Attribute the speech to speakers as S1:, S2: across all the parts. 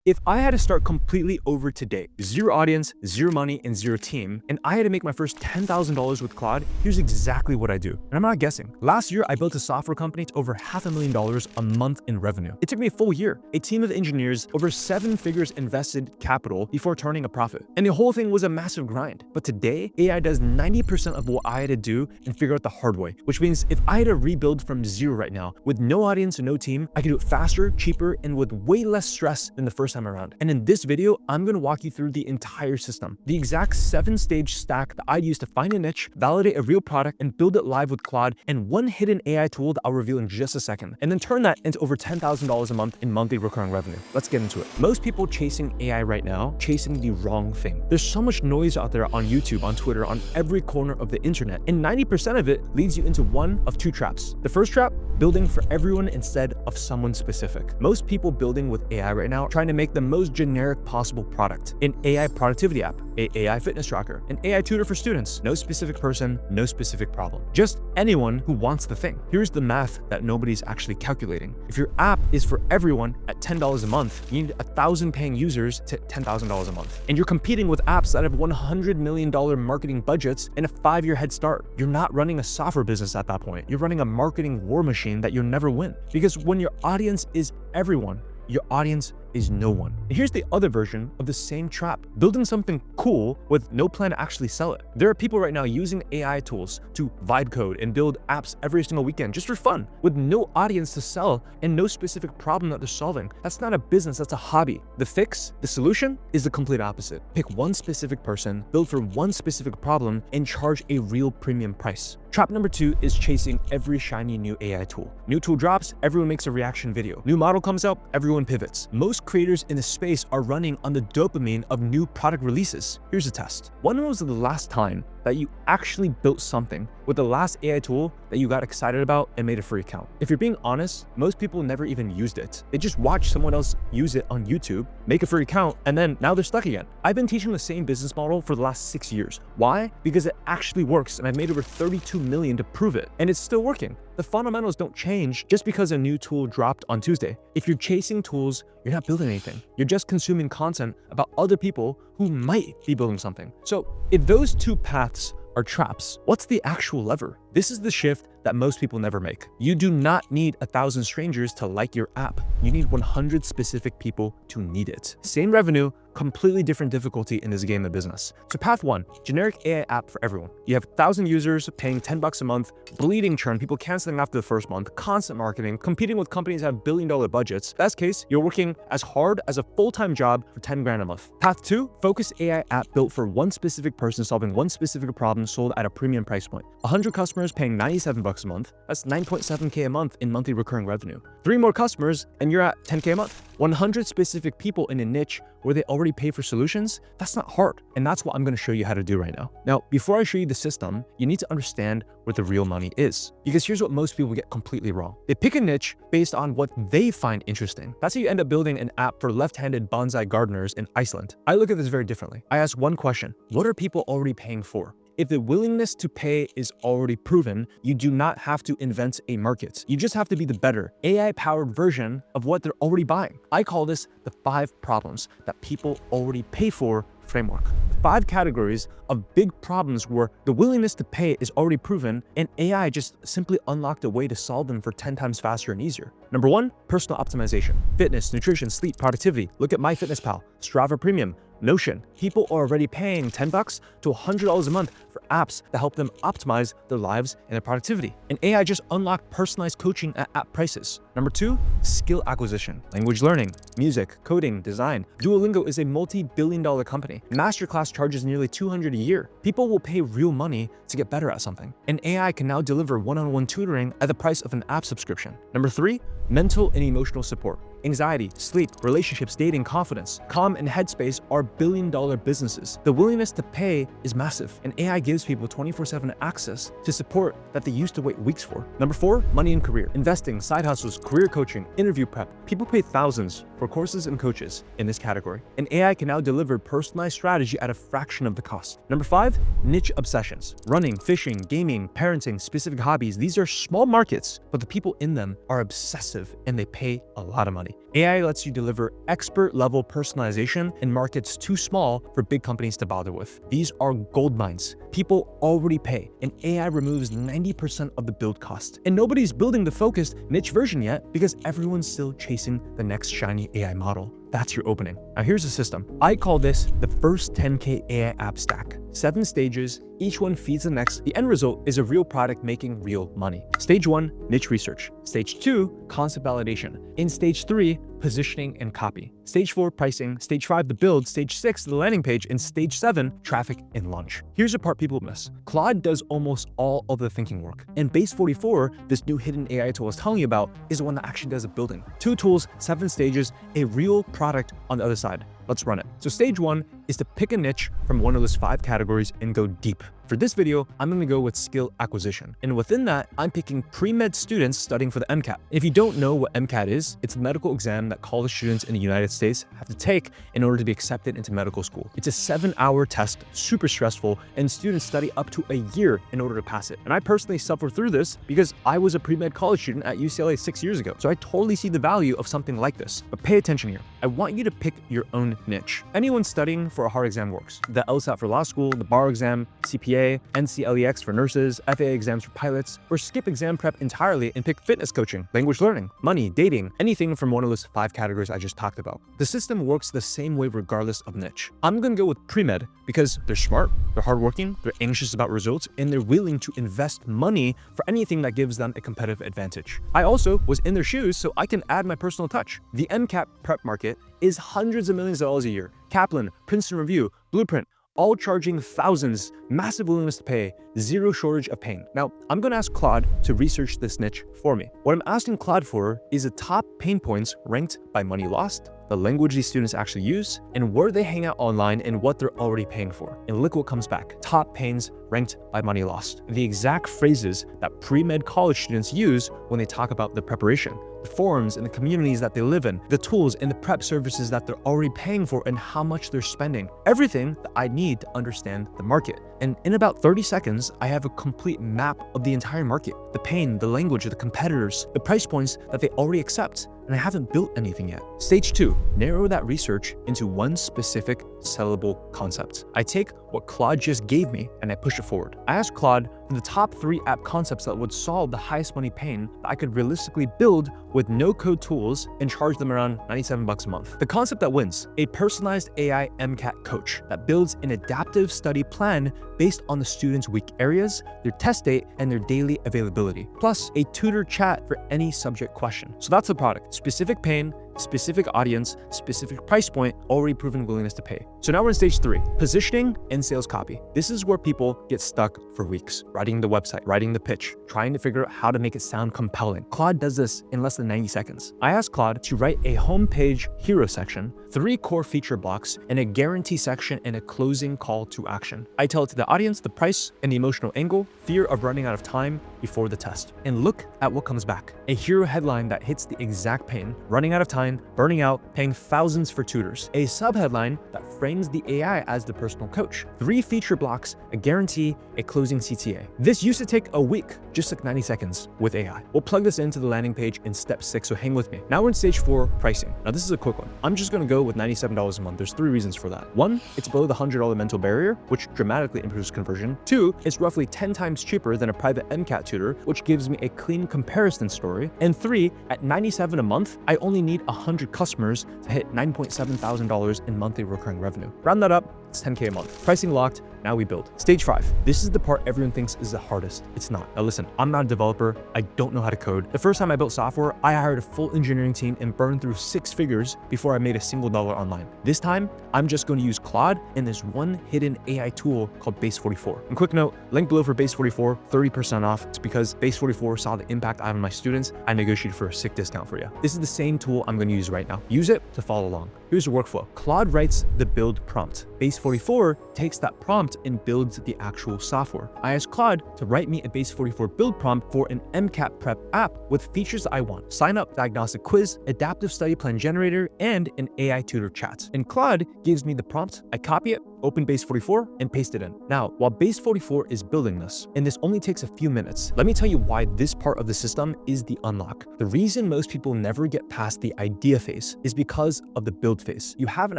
S1: If I had to start completely over today, zero audience, zero money, and zero team, and I had to make my first $10,000 with Claude, here's exactly what I do. And I'm not guessing. Last year, I built a software company to over $500,000 a month in revenue. It took me a full year, a team of engineers, over 7 figures invested capital before turning a profit. And the whole thing was a massive grind. But today, AI does 90% of what I had to do and figure out the hard way, which means if I had to rebuild from zero right now, with no audience and no team, I could do it faster, cheaper, and with way less stress than the first time around. And in this video, I'm going to walk you through the entire system, the exact 7-stage stack that I'd use to find a niche, validate a real product, and build it live with Claude, and one hidden AI tool that I'll reveal in just a second, and then turn that into over $10,000 a month in monthly recurring revenue. Let's get into it. Most people chasing AI right now, chasing the wrong thing. There's so much noise out there on YouTube, on Twitter, on every corner of the internet, and 90% of it leads you into one of two traps. The first trap, building for everyone instead of someone specific. Most people building with AI right now are trying to make the most generic possible product. An AI productivity app, an AI fitness tracker, an AI tutor for students. No specific person, no specific problem. Just anyone who wants the thing. Here's the math that nobody's actually calculating. If your app is for everyone at $10 a month, you need 1,000 paying users to $10,000 a month. And you're competing with apps that have $100 million marketing budgets and a 5-year head start. You're not running a software business at that point. You're running a marketing war machine that you'll never win. Because when your audience is everyone, your audience is no one. And here's the other version of the same trap, building something cool with no plan to actually sell it. There are people right now using AI tools to vibe code and build apps every single weekend just for fun, with no audience to sell and no specific problem that they're solving. That's not a business, that's a hobby. The fix, the solution, is the complete opposite. Pick one specific person, build for one specific problem, and charge a real premium price. Trap number 2 is chasing every shiny new AI tool. New tool drops, everyone makes a reaction video. New model comes out, everyone pivots. Most creators in the space are running on the dopamine of new product releases. Here's a test. When was the last time that you actually built something with the last AI tool that you got excited about and made a free account? If you're being honest, most people never even used it. They just watched someone else use it on YouTube, make a free account, and then now they're stuck again. I've been teaching the same business model for the last 6 years. Why? Because it actually works, and I've made over 32 million to prove it, and it's still working. The fundamentals don't change just because a new tool dropped on Tuesday. If you're chasing tools, you're not building anything. You're just consuming content about other people who might be building something. So if those two paths are traps, what's the actual lever? This is the shift that most people never make. You do not need 1,000 strangers to like your app. You need 100 specific people to need it. Same revenue, completely different difficulty in this game of business. So path 1, generic AI app for everyone. You have 1,000 users paying $10 a month, bleeding churn, people canceling after the first month, constant marketing, competing with companies that have billion-dollar budgets. Best case, you're working as hard as a full-time job for 10 grand a month. Path 2, focus AI app built for one specific person solving one specific problem, sold at a premium price point. 100 customers paying $97 a month. That's 9.7K a month in monthly recurring revenue. 3 more customers and you're at 10K a month. 100 specific people in a niche where they already pay for solutions. That's not hard. And that's what I'm going to show you how to do right now. Now, before I show you the system, you need to understand where the real money is. Because here's what most people get completely wrong. They pick a niche based on what they find interesting. That's how you end up building an app for left-handed bonsai gardeners in Iceland. I look at this very differently. I ask one question: what are people already paying for? If the willingness to pay is already proven, you do not have to invent a market. You just have to be the better AI-powered version of what they're already buying. I call this the 5 problems that people already pay for framework. 5 categories of big problems where the willingness to pay is already proven and AI just simply unlocked a way to solve them for 10 times faster and easier. Number 1, personal optimization. Fitness, nutrition, sleep, productivity. Look at MyFitnessPal, Strava Premium, Notion. People are already paying $10 to $100 a month for apps that help them optimize their lives and their productivity. And AI just unlocked personalized coaching at app prices. Number 2, skill acquisition. Language learning, music, coding, design. Duolingo is a multi-billion-dollar company. Masterclass charges nearly $200 a year. People will pay real money to get better at something. And AI can now deliver one-on-one tutoring at the price of an app subscription. Number 3, mental and emotional support. Anxiety, sleep, relationships, dating, confidence. Calm and Headspace are billion-dollar businesses. The willingness to pay is massive, and AI gives people 24/7 access to support that they used to wait weeks for. Number 4, money and career. Investing, side hustles, career coaching, interview prep. People pay thousands for courses and coaches in this category, and AI can now deliver personalized strategy at a fraction of the cost. Number 5, niche obsessions. Running, fishing, gaming, parenting, specific hobbies. These are small markets, but the people in them are obsessive and they pay a lot of money. AI lets you deliver expert-level personalization in markets too small for big companies to bother with. These are gold mines. People already pay, and AI removes 90% of the build cost. And nobody's building the focused niche version yet because everyone's still chasing the next shiny AI model. That's your opening. Now here's the system. I call this the first 10K AI app stack. 7 stages, each one feeds the next. The end result is a real product making real money. Stage 1, niche research. Stage 2, concept validation. In stage 3, positioning and copy. Stage 4, pricing. Stage 5, the build. Stage 6, the landing page. And stage 7, traffic and launch. Here's the part people miss. Claude does almost all of the thinking work. And Base 44, this new hidden AI tool I was telling you about, is the one that actually does the building. 2 tools, 7 stages, a real product on the other side. Let's run it. So stage 1 is to pick a niche from one of those 5 categories and go deep. For this video, I'm going to go with skill acquisition. And within that, I'm picking pre-med students studying for the MCAT. If you don't know what MCAT is, it's a medical exam that college students in the United States have to take in order to be accepted into medical school. It's a 7-hour test, super stressful, and students study up to a year in order to pass it. And I personally suffer through this because I was a pre-med college student at UCLA 6 years ago. So I totally see the value of something like this. But pay attention here. I want you to pick your own niche. Anyone studying for a hard exam works. The LSAT for law school, the bar exam, CPA, NCLEX for nurses, FAA exams for pilots, or skip exam prep entirely and pick fitness coaching, language learning, money, dating, anything from one of those 5 categories I just talked about. The system works the same way regardless of niche. I'm gonna go with pre-med because they're smart, they're hardworking, they're anxious about results, and they're willing to invest money for anything that gives them a competitive advantage. I also was in their shoes, so I can add my personal touch. The MCAT prep market is hundreds of millions of dollars a year. Kaplan, Princeton Review, Blueprint, all charging thousands, massive willingness to pay, zero shortage of pain. Now, I'm gonna ask Claude to research this niche for me. What I'm asking Claude for is the top pain points ranked by money lost, the language these students actually use, and where they hang out online and what they're already paying for. And look what comes back. Top pains ranked by money lost. The exact phrases that pre-med college students use when they talk about the preparation. The forums and the communities that they live in, the tools and the prep services that they're already paying for and how much they're spending. Everything that I need to understand the market. And in about 30 seconds, I have a complete map of the entire market. The pain, the language, the competitors, the price points that they already accept. And I haven't built anything yet. Stage 2, narrow that research into one specific sellable concept. I take what Claude just gave me and I push it forward. I asked Claude for the top 3 app concepts that would solve the highest money pain that I could realistically build with no code tools and charge them around $97 a month. The concept that wins, a personalized AI MCAT coach that builds an adaptive study plan based on the student's weak areas, their test date, and their daily availability, plus a tutor chat for any subject question. So that's the product. Specific pain, specific audience, specific price point, already proven willingness to pay. So now we're in stage 3, positioning and sales copy. This is where people get stuck for weeks, writing the website, writing the pitch, trying to figure out how to make it sound compelling. Claude does this in less than 90 seconds. I asked Claude to write a homepage hero section, 3 core feature blocks, and a guarantee section and a closing call to action. I tell it to the audience, the price and the emotional angle, fear of running out of time before the test. And look at what comes back. A hero headline that hits the exact pain, running out of time, burning out, paying thousands for tutors. A sub-headline that frames the AI as the personal coach. 3 feature blocks, a guarantee, a closing CTA. This used to take a week, just like 90 seconds with AI. We'll plug this into the landing page in step 6, so hang with me. Now we're in stage 4, pricing. Now this is a quick one. I'm just gonna go with $97 a month. There's 3 reasons for that. 1, it's below the $100 mental barrier, which dramatically improves conversion. 2, it's roughly 10 times cheaper than a private MCAT tutor, which gives me a clean comparison story. And 3, at $97 a month, I only need 100 customers to hit $9.7 thousand in monthly recurring revenue. Round that up, it's $10K a month. Pricing locked, now we build. Stage 5. This is the part everyone thinks is the hardest. It's not. Now listen, I'm not a developer. I don't know how to code. The first time I built software, I hired a full engineering team and burned through 6 figures before I made a single dollar online. This time, I'm just going to use Claude and this one hidden AI tool called Base 44. And quick note, link below for Base 44, 30% off. It's because Base 44 saw the impact I have on my students. I negotiated for a sick discount for you. This is the same tool I'm going to use right now. Use it to follow along. Here's the workflow. Claude writes the build prompt. Base 44 takes that prompt and builds the actual software. I asked Claude to write me a Base 44 build prompt for an MCAT prep app with features that I want. Sign up diagnostic quiz, adaptive study plan generator, and an AI tutor chat. And Claude gives me the prompt, I copy it, open base 44 and paste it in. Now, while base 44 is building this, and this only takes a few minutes, let me tell you why this part of the system is the unlock. The reason most people never get past the idea phase is because of the build phase. You have an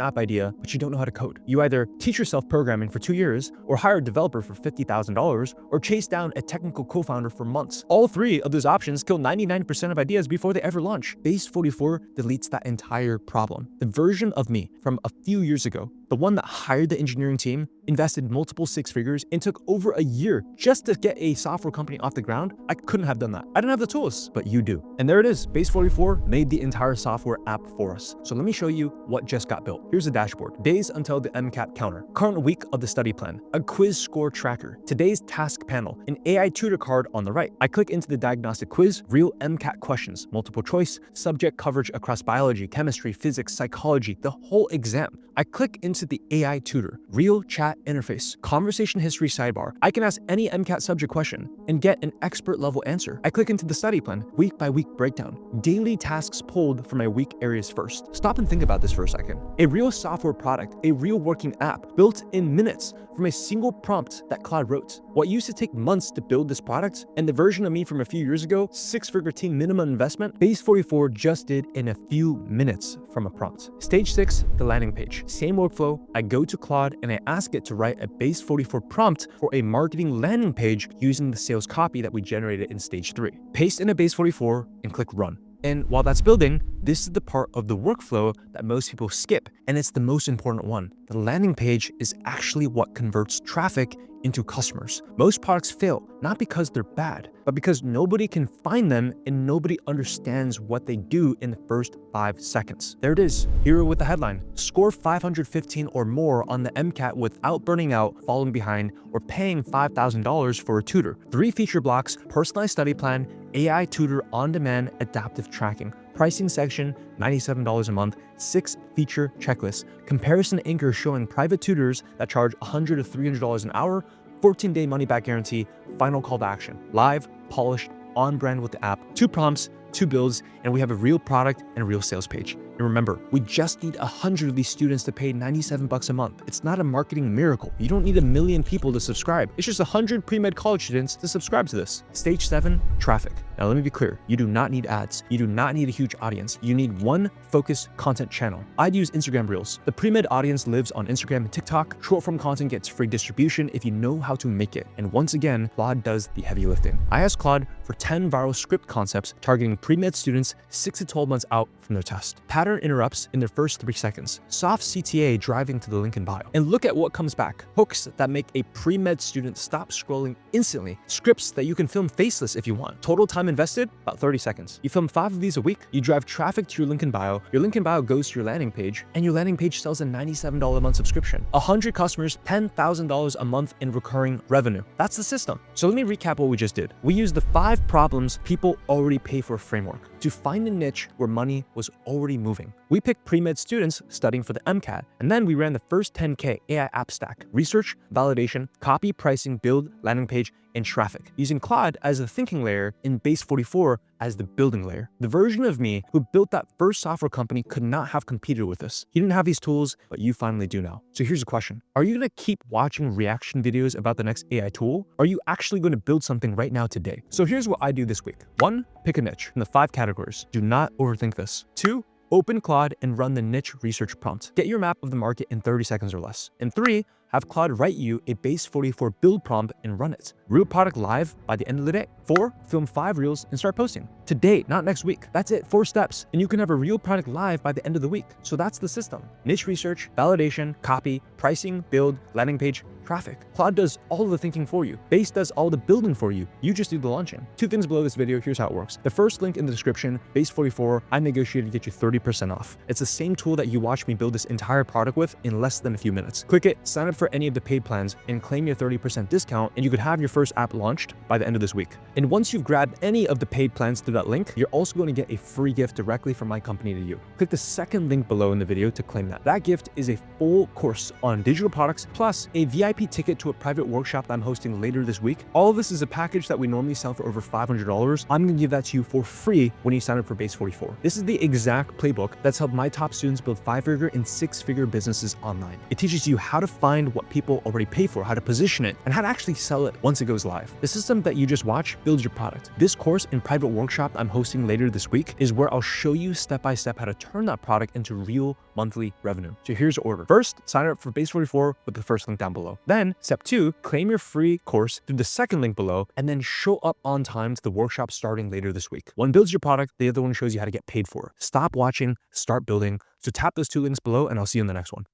S1: app idea, but you don't know how to code. You either teach yourself programming for 2 years, or hire a developer for $50,000, or chase down a technical co-founder for months. All three of those options kill 99% of ideas before they ever launch. Base 44 deletes that entire problem. The version of me from a few years ago, the one that hired the engineering team, invested multiple six figures, and took over a year just to get a software company off the ground, I couldn't have done that. I didn't have the tools, but you do. And there it is. Base 44 made the entire software app for us. So let me show you what just got built. Here's the dashboard. Days until the MCAT counter. Current week of the study plan. A quiz score tracker. Today's task panel. An AI tutor card on the right. I click into the diagnostic quiz. Real MCAT questions. Multiple choice. Subject coverage across biology, chemistry, physics, psychology. The whole exam. I click into the AI tutor. Real chat interface. Conversation history sidebar. I can ask any MCAT subject question and get an expert level answer. I click into the study plan. Week by week breakdown. Daily tasks pulled from my weak areas first. Stop and think about this for a second. A real software product, a real working app built in minutes from a single prompt that Claude wrote. What used to take months to build this product, and the version of me from a few years ago, 6-figure team minimum investment, Base 44 just did in a few minutes from a prompt. Stage 6, the landing page. Same workflow, I go to Claude and I ask it to write a Base 44 prompt for a marketing landing page using the sales copy that we generated in stage 3. Paste in a Base 44 and click run. And while that's building, this is the part of the workflow that most people skip, and it's the most important one. The landing page is actually what converts traffic into customers. Most products fail, not because they're bad, but because nobody can find them and nobody understands what they do in the first 5 seconds. There it is, hero with the headline. Score 515 or more on the MCAT without burning out, falling behind, or paying $5,000 for a tutor. 3 feature blocks, personalized study plan, AI tutor on-demand adaptive tracking. Pricing section, $97 a month, 6 feature checklists, comparison anchor showing private tutors that charge $100 to $300 an hour, 14-day money-back guarantee, final call to action, live, polished, on brand with the app, 2 prompts, 2 builds, and we have a real product and a real sales page. And remember, we just need 100 of these students to pay $97 a month. It's not a marketing miracle. You don't need 1 million people to subscribe. It's just 100 pre-med college students to subscribe to this. Stage 7, traffic. Now let me be clear, you do not need ads. You do not need a huge audience. You need one focused content channel. I'd use Instagram Reels. The pre-med audience lives on Instagram and TikTok. Short form content gets free distribution if you know how to make it. And once again, Claude does the heavy lifting. I asked Claude for 10 viral script concepts targeting pre-med students 6 to 12 months out from their test. Pattern interrupts in their first 3 seconds. Soft CTA driving to the link in bio. And look at what comes back. Hooks that make a pre-med student stop scrolling instantly. Scripts that you can film faceless if you want. Total time invested, about 30 seconds. You film 5 of these a week, you drive traffic to your link in bio, your link in bio goes to your landing page, and your landing page sells a $97 a month subscription. 100 customers, $10,000 a month in recurring revenue. That's the system. So let me recap what we just did. We used the 5 problems people already pay for framework to find a niche where money was already moving. We picked pre-med students studying for the MCAT, and then we ran the first 10K AI app stack: research, validation, copy, pricing, build, landing page, and traffic, using Claude as the thinking layer and Base 44 as the building layer. The version of me who built that first software company could not have competed with us. He didn't have these tools, but you finally do now. So here's a question. Are you gonna keep watching reaction videos about the next AI tool? Or are you actually gonna build something right now today? So here's what I do this week. 1, pick a niche from the 5 categories. Do not overthink this. 2, open Claude and run the niche research prompt. Get your map of the market in 30 seconds or less. And 3, have Claude write you a Base 44 build prompt and run it. Real product live by the end of the day. 4, film 5 reels and start posting. Today, not next week. That's it, 4 steps. And you can have a real product live by the end of the week. So that's the system. Niche research, validation, copy, pricing, build, landing page, traffic. Claude does all of the thinking for you. Base does all the building for you. You just do the launching. 2 things below this video, here's how it works. The first link in the description, Base 44, I negotiated to get you 30% off. It's the same tool that you watched me build this entire product with in less than a few minutes. Click it, sign up for any of the paid plans, and claim your 30% discount, and you could have your first app launched by the end of this week. And once you've grabbed any of the paid plans through that link, you're also going to get a free gift directly from my company to you. Click the second link below in the video to claim that. That gift is a full course on digital products plus a VIP VIP ticket to a private workshop that I'm hosting later this week. All of this is a package that we normally sell for over $500. I'm gonna give that to you for free when you sign up for Base 44. This is the exact playbook that's helped my top students build 5-figure and 6-figure businesses online. It teaches you how to find what people already pay for, how to position it, and how to actually sell it once it goes live. The system that you just watched builds your product. This course and private workshop I'm hosting later this week is where I'll show you step by step how to turn that product into real monthly revenue. So here's the order. First, sign up for Base 44 with the first link down below. Then, step 2, claim your free course through the second link below, and then show up on time to the workshop starting later this week. One builds your product, the other one shows you how to get paid for it. Stop watching, start building. So tap those 2 links below, and I'll see you in the next one.